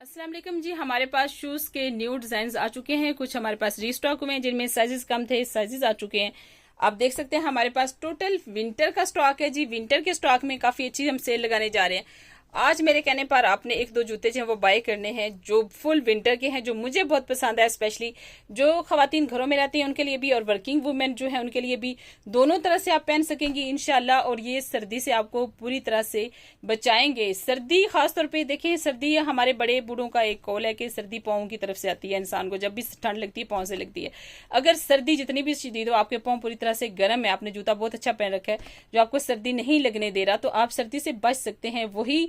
अस्सलाम वालेकुम जी। हमारे पास शूज़ के न्यू डिज़ाइंस आ चुके हैं। कुछ हमारे पास रीस्टॉक हुए हैं जिनमें साइजेस कम थे, साइजेस आ चुके हैं। आप देख सकते हैं हमारे पास टोटल विंटर का स्टॉक है जी। विंटर के स्टॉक में काफ़ी अच्छी हम सेल लगाने जा रहे हैं। आज मेरे कहने पर आपने एक दो जूते जो हैं वो बाय करने हैं जो फुल विंटर के हैं, जो मुझे बहुत पसंद है। स्पेशली जो खवातीन घरों में रहती हैं उनके लिए भी और वर्किंग वुमेन जो है उनके लिए भी, दोनों तरह से आप पहन सकेंगी इंशाल्लाह। और ये सर्दी से आपको पूरी तरह से बचाएंगे। सर्दी खासतौर पे देखें, सर्दी हमारे बड़े बूढ़ों का एक कौल है कि सर्दी पाँव की तरफ से आती है। इंसान को जब भी ठंड लगती है पाँव से लगती है। अगर सर्दी जितनी भी शदीद हो, आपके पाँव पूरी तरह से गर्म है, आपने जूता बहुत अच्छा पहन रखा है जो आपको सर्दी नहीं लगने दे रहा, तो आप सर्दी से बच सकते हैं। वही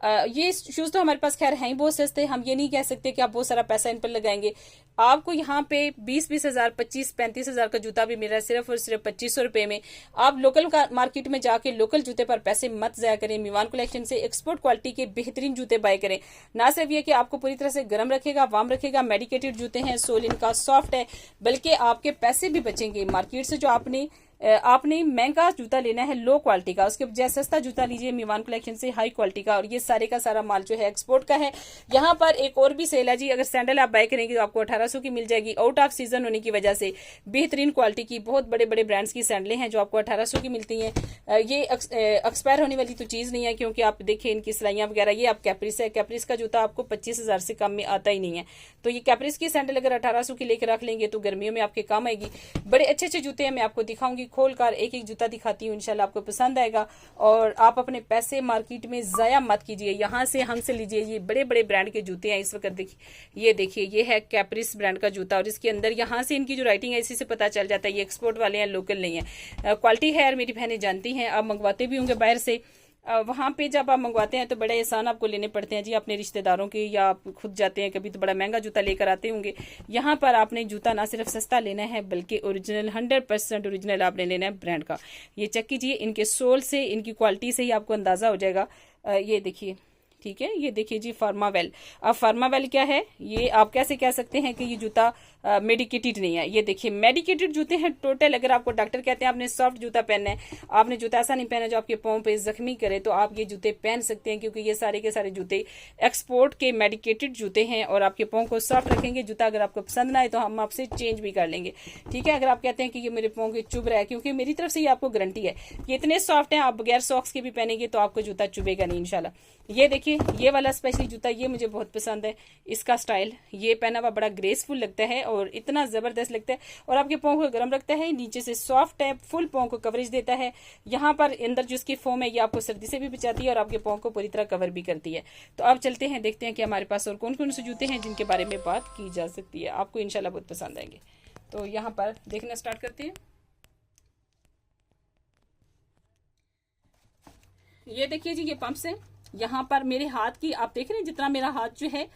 ये शूज तो हमारे पास खैर हैं ही बहुत सस्ते। हम ये नहीं कह सकते कि आप बहुत सारा पैसा इन पर लगाएंगे। आपको यहाँ पे 20-20 हजार 25-35 हजार का जूता भी मिल रहा है सिर्फ और सिर्फ 2500 रुपए में। आप लोकल मार्केट में जाके लोकल जूते पर पैसे मत जाया करें। मीवान कलेक्शन से एक्सपोर्ट क्वालिटी के बेहतरीन जूते बाय करें। ना सिर्फ ये कि आपको पूरी तरह से गर्म रखेगा, वार्म रखेगा, मेडिकेटेड जूते हैं, सोल इनका सॉफ्ट है, बल्कि आपके पैसे भी बचेंगे। मार्केट से जो आपने महंगा जूता लेना है लो क्वालिटी का, उसके बजाय सस्ता जूता लीजिए मीवान कलेक्शन से हाई क्वालिटी का। और ये सारे का सारा माल जो है एक्सपोर्ट का है। यहाँ पर एक और भी सेल है जी। अगर सैंडल आप बाय करेंगे तो आपको 1800 की मिल जाएगी। आउट ऑफ सीजन होने की वजह से बेहतरीन क्वालिटी की बहुत बड़े बड़े ब्रांड्स की सैंडलें हैं जो आपको 1800 की मिलती हैं। ये एक्सपायर होने वाली तो चीज नहीं है, क्योंकि आप देखें इनकी सिलाइयां वगैरह। ये आप कैप्रिस है, कैप्रिस का जूता आपको 25 हजार से कम में आता ही नहीं है। तो ये कैप्रिस की सैंडल अगर 1800 की लेकर रख लेंगे तो गर्मियों में आपके काम आएगी। बड़े अच्छे अच्छे जूते हैं, मैं आपको दिखाऊंगी खोल कर एक एक जूता दिखाती हूँ, इंशाल्लाह आपको पसंद आएगा। और आप अपने पैसे मार्केट में जाया मत कीजिए, यहाँ से हमसे लीजिए। ये बड़े बड़े ब्रांड के जूते हैं इस वक्त। देखिए, ये देखिए, ये है कैप्रिस ब्रांड का जूता और इसके अंदर यहाँ से इनकी जो राइटिंग है इसी से पता चल जाता है ये एक्सपोर्ट वाले हैं, लोकल नहीं है। क्वालिटी है और मेरी बहनें जानती हैं। आप मंगवाते भी होंगे बाहर से। वहाँ पे जब आप मंगवाते हैं तो बड़े एहसान आपको लेने पड़ते हैं जी अपने रिश्तेदारों के, या आप खुद जाते हैं कभी तो बड़ा महंगा जूता लेकर आते होंगे। यहाँ पर आपने जूता ना सिर्फ सस्ता लेना है बल्कि ओरिजिनल 100% ओरिजिनल आपने लेना है ब्रांड का। ये चेक कीजिए, इनके सोल से, इनकी क्वालिटी से ही आपको अंदाजा हो जाएगा। ये देखिए, ठीक है, ये देखिए जी फार्मावेल। अब फार्मावेल क्या है, ये आप कैसे कह सकते हैं कि ये जूता मेडिकेटेड नहीं है। ये देखिए मेडिकेटेड जूते हैं टोटल। अगर आपको डॉक्टर कहते हैं आपने सॉफ्ट जूता पहनना है, आपने जूता ऐसा नहीं पहना जो आपके पाँव पे जख्मी करे, तो आप ये जूते पहन सकते हैं, क्योंकि ये सारे के सारे जूते एक्सपोर्ट के मेडिकेटेड जूते हैं और आपके पाँव को सॉफ्ट रखेंगे। जूता अगर आपको पसंद ना आए तो हम आपसे चेंज भी कर लेंगे, ठीक है। अगर आप कहते हैं कि ये मेरे पाँव के चुभ रहा है, क्योंकि मेरी तरफ से ये आपको गारंटी है ये इतने सॉफ्ट हैं, आप बगैर सॉक्स के भी पहनेंगे तो आपको जूता चुभेगा नहीं इंशाल्लाह। ये देखिए, ये वाला स्पेशली जूता ये मुझे बहुत पसंद है। इसका स्टाइल, ये पहना हुआ बड़ा ग्रेसफुल लगता है और इतना जबरदस्त लगता है, और आपके पाँव को गर्म रखता है। नीचे से सॉफ्ट है, फुल पाँव को कवरेज देता है। यहाँ पर अंदर जो इसकी फोम है ये आपको सर्दी से भी बचाती है और आपके पाँव को पूरी तरह कवर भी करती है। तो अब चलते हैं, देखते हैं कि हमारे पास और कौन कौन से जूते हैं जिनके बारे में बात की जा सकती है। आपको इंशाल्लाह बहुत पसंद आएंगे। तो यहाँ पर देखना स्टार्ट करते हैं। ये देखिए जी, ये पंप्स हैं। यहाँ पर मेरे हाथ की आप देख रहे हैं, जितना मेरा हाथ जो है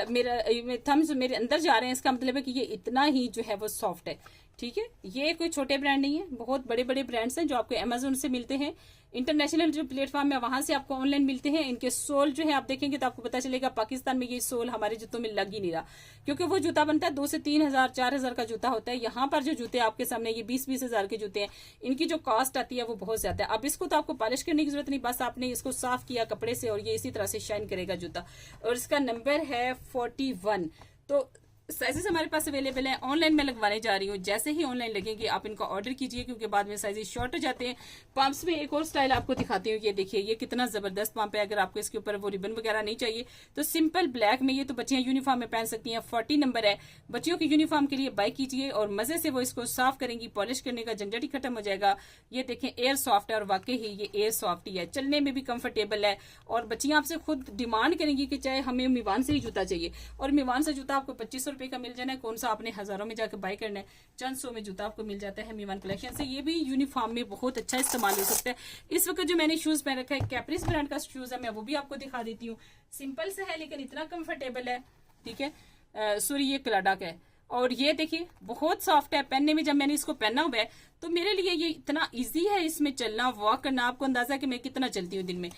मेरा थम्स मेरे अंदर जा रहे हैं, इसका मतलब है कि ये इतना ही जो है वो सॉफ्ट है, ठीक है। ये कोई छोटे ब्रांड नहीं है, बहुत बड़े बड़े ब्रांड्स हैं जो आपको अमेजोन से मिलते हैं। इंटरनेशनल जो प्लेटफॉर्म है वहां से आपको ऑनलाइन मिलते हैं। इनके सोल जो है आप देखेंगे तो आपको पता चलेगा पाकिस्तान में ये सोल हमारे जूतों में लग ही नहीं रहा, क्योंकि वो जूता बनता है 2 से 3 हजार 4 हजार का जूता होता है। यहाँ पर जो जूते आपके सामने ये 20-20 हजार के जूते हैं, इनकी जो कॉस्ट आती है वो बहुत ज्यादा है। अब इसको तो आपको पॉलिश करने की जरूरत नहीं, बस आपने इसको साफ किया कपड़े से और ये इसी तरह से शाइन करेगा जूता। और इसका नंबर है 41। तो साइजेस हमारे पास अवेलेबल है। ऑनलाइन मैं लगवाने जा रही हूँ, जैसे ही ऑनलाइन लगेंगे आप इनका ऑर्डर कीजिए, क्योंकि बाद में साइजेस शॉर्ट हो जाते हैं। पंप्स में एक और स्टाइल आपको दिखाती हूँ। ये देखिए, ये कितना जबरदस्त पंप है। अगर आपको इसके ऊपर वो रिबन वगैरह नहीं चाहिए तो सिंपल ब्लैक में, ये तो बच्चियां यूनिफॉर्म में पहन सकती हैं। 40 नंबर है, बच्चियों की यूनिफॉर्म के लिए बाय कीजिए और मजे से वो इसको साफ करेंगी। पॉलिश करने का झंझट ही खत्म हो जाएगा। ये देखें, एयर सॉफ्ट है और वाकई ही ये एयर सॉफ्ट ही है, चलने में भी कंफर्टेबल है। और बच्चियां आपसे खुद डिमांड करेंगी कि चाहे हमें मीवान से ही जूता चाहिए, और मीवान से जूता आपको 2500 रुपए का मिल जाना है। सा आपने हजारों में जाकर बाय करना है, चंद सौ में जूता आपको मिल जाता है मीवान कलेक्शन से। ये भी यूनिफॉर्म में बहुत अच्छा इस्तेमाल हो सकता है। इस वक्त जो मैंने शूज पहन रखा है कैप्रिस ब्रांड का शूज है, मैं वो भी आपको दिखा देती हूँ। सिंपल से है लेकिन इतना कंफर्टेबल है, ठीक है। सॉरी, ये क्लाडा का है और ये देखिए बहुत सॉफ्ट है पहनने में। जब मैंने इसको पहना हुआ है तो मेरे लिए ये इतना इजी है इसमें चलना, वॉक करना। आपको अंदाजा है कि मैं कितना चलती हूँ दिन में।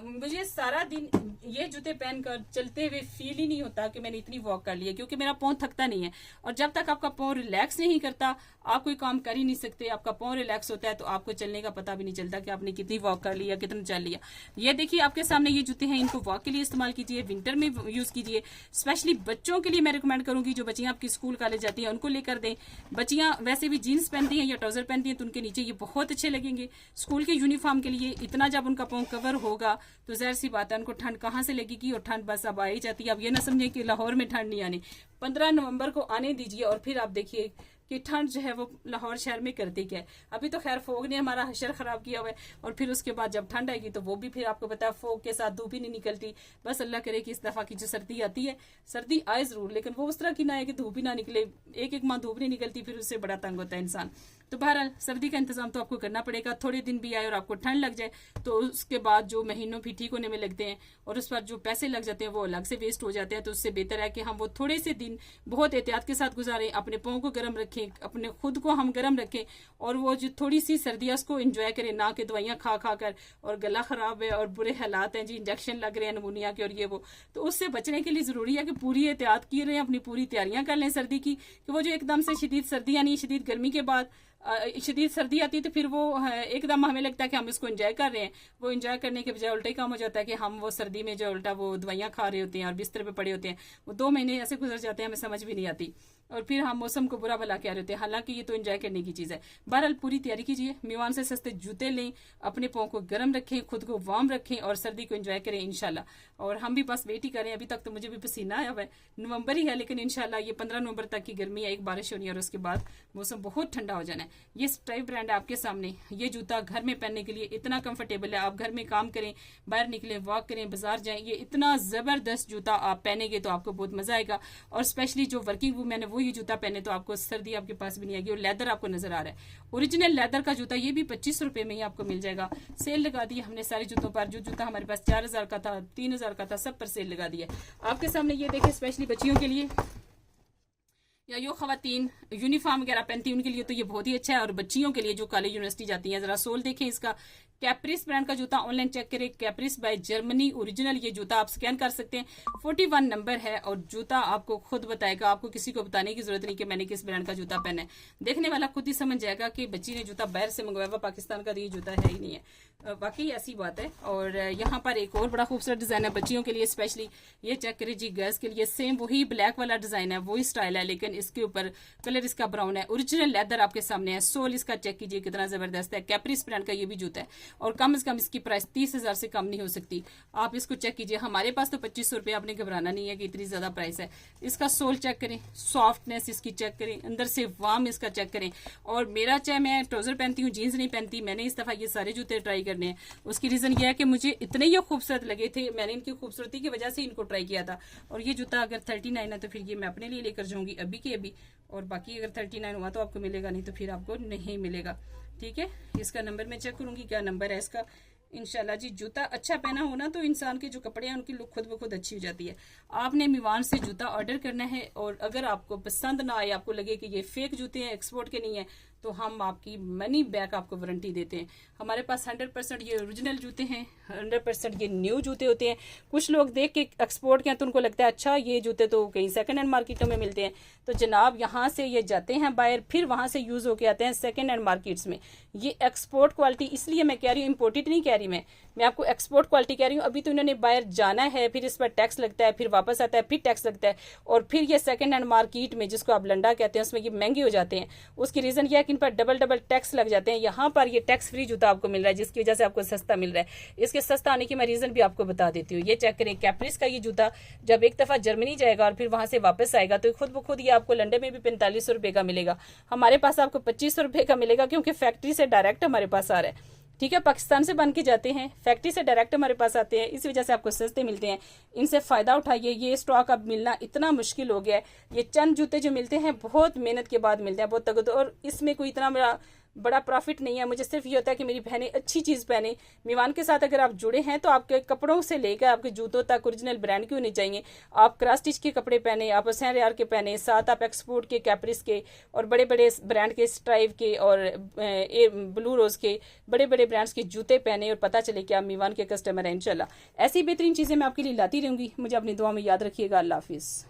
मुझे सारा दिन ये जूते पहनकर चलते हुए फील ही नहीं होता कि मैंने इतनी वॉक कर ली है, क्योंकि मेरा पाँव थकता नहीं है। और जब तक आपका पाँव रिलैक्स नहीं करता आप कोई काम कर ही नहीं सकते। आपका पाँव रिलैक्स होता है तो आपको चलने का पता भी नहीं चलता कि आपने कितनी वॉक कर ली या कितना चल लिया। ये देखिए आपके सामने ये जूते हैं, इनको वॉक के लिए इस्तेमाल कीजिए, विंटर में यूज कीजिए। स्पेशली बच्चों के लिए मैं रिकमेंड करूंगी, जो बच्चियां आपकी स्कूल कॉलेज जाती हैं उनको लेकर दें। बच्चियां वैसे भी जीन्स पहनती हैं या ट्राउजर पहनती हैं तो उनके नीचे ये बहुत अच्छे लगेंगे। स्कूल के यूनिफॉर्म के लिए इतना जब उनका पाँव कवर होगा तो जाहिर सी बात है उनको ठंड कहाँ से लगेगी, और ठंड बस अब आ ही जाती है। अब ये ना समझे कि लाहौर में ठंड नहीं आनी, 15 नवंबर को आने दीजिए और फिर आप देखिए कि ठंड जो है वो लाहौर शहर में करती क्या है। अभी तो खैर फोग ने हमारा हशर खराब किया हुआ है, और फिर उसके बाद जब ठंड आएगी तो वो भी फिर आपको पता है फोग के साथ धूप ही नहीं निकलती। बस अल्लाह करे कि इस दफा की जो सर्दी आती है, सर्दी आए जरूर लेकिन वो उस तरह की ना आए कि धूप ही ना निकले। एक माह धूप नहीं निकलती फिर उससे बड़ा तंग होता है इंसान। तो बहरहाल सर्दी का इंतजाम तो आपको करना पड़ेगा। थोड़े दिन भी आए और आपको ठंड लग जाए तो उसके बाद जो महीनों भी ठीक होने में लगते हैं और उस पर जो पैसे लग जाते हैं वो अलग से वेस्ट हो जाते हैं। तो उससे बेहतर है कि हम वो थोड़े से दिन बहुत एहतियात के साथ गुजारें, अपने पाँव को गर्म रखें, अपने खुद को हम गर्म रखें, और वो जो थोड़ी सी सर्दी है उसको एंजॉय करें, ना कि दवाइयाँ खा खा कर और गला खराब है और बुरे हालात हैं जी, इंजेक्शन लग रहे हैं नमूनिया के और ये वो। तो उससे बचने के लिए जरूरी है कि पूरी एहतियात किए रहें, अपनी पूरी तैयारियां कर लें सर्दी की, कि वो जो एकदम से शदीद सर्दी यानी शदीद गर्मी के बाद शदीद सर्दी आती है तो फिर वो एकदम हमें लगता है कि हम इसको एंजॉय कर रहे हैं। वो एंजॉय करने के बजाय उल्टा ही काम हो जाता है कि हम वो सर्दी में जो उल्टा वो दवाइयाँ खा रहे होते हैं और बिस्तर पे पड़े होते हैं। वो 2 महीने ऐसे गुजर जाते हैं हमें समझ भी नहीं आती, और फिर हम मौसम को बुरा भला कह रहे होते हैं। हालांकि ये तो एंजॉय करने की चीज़ है। बहरहाल पूरी तैयारी कीजिए, मीवान से सस्ते जूते लें, अपने पाँव को गर्म रखें, खुद को वार्म रखें और सर्दी को एंजॉय करें इंशाल्लाह। और हम भी बस वेट ही करें। अभी तक तो मुझे भी पसीना आया हुआ है, नवंबर ही है लेकिन इंशाल्लाह ये 15 नवंबर तक की गर्मी है, एक बारिश होनी है और उसके बाद मौसम बहुत ठंडा हो जाना है। ये स्ट्राइप ब्रांड है आपके सामने। ये जूता घर में पहनने के लिए इतना कंफर्टेबल है, आप घर में काम करें, बाहर निकलें, वॉक करें, बाजार जाएं, ये इतना जबरदस्त जूता आप पहनेंगे तो आपको बहुत मजा आएगा। और स्पेशली जो वर्किंग वूमेन है वो ये जूता पहने तो आपको सर्दी आपके पास भी नहीं आएगी। और लेदर आपको नजर आ रहा है, ओरिजिनल लेदर का जूता, ये भी 25 रुपए में ही आपको मिल जाएगा। सेल लगा दी हमने सारे जूतों पर। जो जूता हमारे पास 4000 का था, 3000 का था, सब पर सेल लगा दी है आपके सामने। ये देखिए स्पेशली बच्चियों के लिए या जो खवातीन यूनिफॉर्म वगैरह पहनती हैं उनके लिए तो ये बहुत ही अच्छा है। और बच्चियों के लिए जो कॉलेज यूनिवर्सिटी जाती हैं, जरा सोल देखें इसका। कैप्रिस ब्रांड का जूता ऑनलाइन चेक करें, कैप्रिस बाय जर्मनी ओरिजिनल। ये जूता आप स्कैन कर सकते हैं, 41 नंबर है और जूता आपको खुद बताएगा। आपको किसी को बताने की जरूरत नहीं कि मैंने किस ब्रांड का जूता पहना है। देखने वाला खुद ही समझ जाएगा कि बच्ची ने जूता बाहर से मंगवाया हुआ, पाकिस्तान का तो ये जूता है ही नहीं है। वाकई ऐसी बात है। और यहाँ पर एक और बड़ा खूबसूरत डिजाइन है बच्चियों के लिए स्पेशली। ये चेक करें जी, गर्ल्स के लिए सेम वही ब्लैक वाला डिजाइन है, वही स्टाइल है, लेकिन इसके ऊपर कलर इसका ब्राउन है। ओरिजिनल लेदर आपके सामने है। सोल इसका चेक कीजिए कितना जबरदस्त है। कैप्रिस ब्रांड का ये भी जूता है और कम से कम इसकी प्राइस 30,000 से कम नहीं हो सकती। आप इसको चेक कीजिए। हमारे पास तो 2500 रुपये, आपने घबराना नहीं है कि इतनी ज्यादा प्राइस है। इसका सोल चेक करें, सॉफ्टनेस इसकी चेक करें, अंदर से वार्म इसका चेक करें। और मेरा चाहे मैं ट्राउजर पहनती हूँ, जीन्स नहीं पहनती, मैंने इस दफा ये सारे जूते ट्राई करने हैं। उसकी रीजन ये है कि मुझे इतने ये खूबसूरत लगे थे, मैंने इनकी खूबसूरती की वजह से इनको ट्राई किया था। और ये जूता अगर 39 है तो फिर ये मैं अपने लिए लेकर जाऊंगी अभी के अभी, और बाकी अगर 39 हुआ तो आपको मिलेगा, नहीं तो फिर आपको नहीं मिलेगा। ठीक है, इसका नंबर मैं चेक करूंगी क्या नंबर है इसका। इंशाल्लाह जी, जूता अच्छा पहना हो ना तो इंसान के जो कपड़े हैं उनकी लुक खुद ब खुद अच्छी हो जाती है। आपने मीवान से जूता ऑर्डर करना है और अगर आपको पसंद ना आए, आपको लगे कि ये फेक जूते हैं, एक्सपोर्ट के नहीं है, तो हम आपकी मनी बैक आपको वारंटी देते हैं। हमारे पास 100% ये ओरिजिनल जूते हैं, 100% ये न्यू जूते होते हैं। कुछ लोग देख के एक्सपोर्ट के हैं तो उनको लगता है अच्छा ये जूते तो कहीं सेकंड हैंड मार्केटों में मिलते हैं। तो जनाब यहाँ से ये जाते हैं बाहर, फिर वहां से यूज होके आते हैं सेकंड हैंड मार्केट्स में। ये एक्सपोर्ट क्वालिटी, इसलिए मैं कह रही हूँ, इम्पोर्टेड नहीं कह रही मैं आपको एक्सपोर्ट क्वालिटी कह रही हूँ। अभी तो इन्होंने बाहर जाना है, फिर इस पर टैक्स लगता है, फिर वापस आता है, फिर टैक्स लगता है, और फिर ये सेकंड हैंड मार्केट में जिसको आप लंडा कहते हैं उसमें ये महंगे हो जाते हैं। उसकी रीजन यह है कि इन पर डबल टैक्स लग जाते हैं। यहाँ पर ये टैक्स फ्री जूता आपको मिल रहा है जिसकी वजह से आपको सस्ता मिल रहा है। इसके सस्ता आने की मैं रीजन भी आपको बता देती हूँ। ये चेक करें, कैप्रिस का ये जूता जब एक दफा जर्मनी जाएगा और फिर वहां से वापस आएगा तो खुद ब खुद ये आपको लंडन में भी 4500 रुपए का मिलेगा। हमारे पास आपको 2500 रुपए का मिलेगा क्योंकि फैक्ट्री से डायरेक्ट हमारे पास आ रहा है। ठीक है, पाकिस्तान से बन के जाते हैं, फैक्ट्री से डायरेक्ट हमारे पास आते हैं, इस वजह से आपको सस्ते मिलते हैं। इनसे फायदा उठाइए। ये स्टॉक अब मिलना इतना मुश्किल हो गया है। ये चंद जूते जो मिलते हैं बहुत मेहनत के बाद मिलते हैं, बहुत तगड़, और इसमें कोई इतना बड़ा बड़ा प्रॉफिट नहीं है। मुझे सिर्फ ये होता है कि मेरी बहनें अच्छी चीज़ पहने। मीवान के साथ अगर आप जुड़े हैं तो आपके कपड़ों से लेकर आपके जूतों तक ओरिजिनल ब्रांड के होने चाहिए। आप क्रॉस स्टिच के कपड़े पहने, आप हुसैन रियार के पहने, साथ आप एक्सपोर्ट के, कैप्रिस के और बड़े बड़े ब्रांड के, स्ट्राइव के और ब्लू रोज के बड़े बड़े ब्रांड्स के जूते पहने और पता चले कि आप मीवान के कस्टमर हैं। इंशाल्लाह ऐसी बेहतरीन चीज़ें मैं आपके लिए लाती रहूँगी। मुझे अपनी दुआ में याद रखिएगा। अल्लाह हाफिज़।